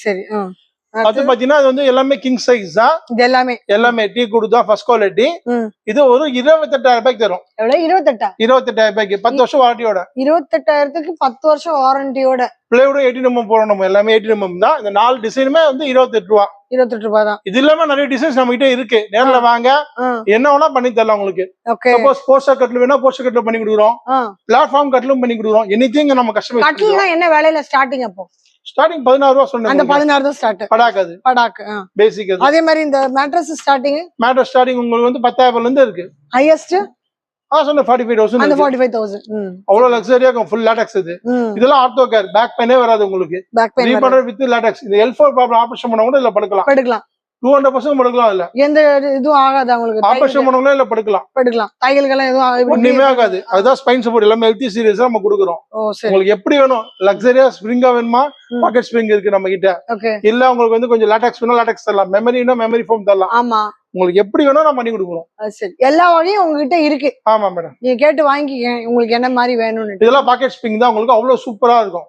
சரி. அது பாத்தீங்கன்னா அது வந்து எல்லாமே கிங் சைஸ் தான். இது எல்லாமே டீ குடுதா ஃபர்ஸ்ட் குவாலிட்டி. இது ஒரு 28,000 ரூபாய்க்கு தரும். எவ்வளவு? 28,000. 28,000 ரூபாய்க்கு 10 வருஷம் வாரண்டியோட. 28,000க்கு 10 வருஷம் வாரண்டியோட. பிளேவுட் 18 mm போறோம் நம்ம. எல்லாமே 18 mm தான். இந்த 4 டிசைனுமே வந்து 28 ரூபாய். 28 ரூபாய் தான். இது இல்லாம நிறைய டிசைன்ஸ் நம்ம கிட்ட இருக்கு. நேர்ல வாங்க. என்ன வேணா பண்ணி தரலாம் உங்களுக்கு. சப்போஸ் போஸ்டர் கட்ல வேணா போஸ்டர் கட்ல பண்ணி கொடுக்குறோம். பிளாட்ஃபார்ம் கட்லும் பண்ணி கொடுக்குறோம். எனிதிங் நம்ம கஸ்டமைஸ் கட்லனா என்ன விலையில ஸ்டார்டிங் அப்போ? ஸ்டார்டிங் 16 ரூபாய் சொன்னேன். அந்த 16 தான் ஸ்டார்ட். படாக். பேசிக் அது. அதே மாதிரி இந்த மேட்ரஸ் ஸ்டார்டிங்? மேட்ரஸ் ஸ்டார்டிங் உங்களுக்கு வந்து 10,000 ல இருந்து இருக்கு. ஹையஸ்ட்? சொன்ன 45,000. அந்த 45,000. அவ்வளவு லக்ஸரியா இருக்கும். ஃபுல் லாட்டெக்ஸ் இது. இதெல்லாம் ஆர்த்தோ கேர். பேக் பெயினே வராது உங்களுக்கு. Back pain rebounder with latex. இந்த L4 ப்ராப்ளம் ஆபரேஷன் பண்ண கூட இல்ல படுக்கலாம். 200% படுக்கலாம் இல்ல. எந்த இதுவும் ஆகாது உங்களுக்கு. ஆபரேஷன் பண்ணவங்களே இல்ல படுக்கலாம். தையல்கள் எதுவும் ஒண்ணுமே ஆகாது. அதுதான் ஸ்பைன் சப்போர்ட் எல்லாமே ஹெல்த்தி சீரியஸா நம்ம கொடுக்குறோம். உங்களுக்கு எப்படி வேணும்? லக்ஸரியா ஸ்ப்ரிங்கா வேணுமா? பாக்கெட் ஸ்ப்ரிங் இருக்கு நம்ம கிட்ட. இல்ல உங்களுக்கு வந்து கொஞ்சம் லாட்டெக்ஸ் வேணும், லாட்டெக்ஸ் தரலாம். மெமரினா மெமரி ஃபோம் தரலாம். ஆமா. உங்களுக்கு எப்படி வேணும் நம்ம பண்ணி கொடுக்குறோம். சரி. எல்லா வகையும் உங்ககிட்ட இருக்கு. ஆமா மேடம். நீங்க கேட்டு வாங்கிக்க உங்களுக்கு என்ன மாதிரி வேணும்னு. இதெல்லாம் பாக்கெட் ஸ்ப்ரிங் தான். உங்களுக்கு அவ்வளவு சூப்பரா இருக்கும்.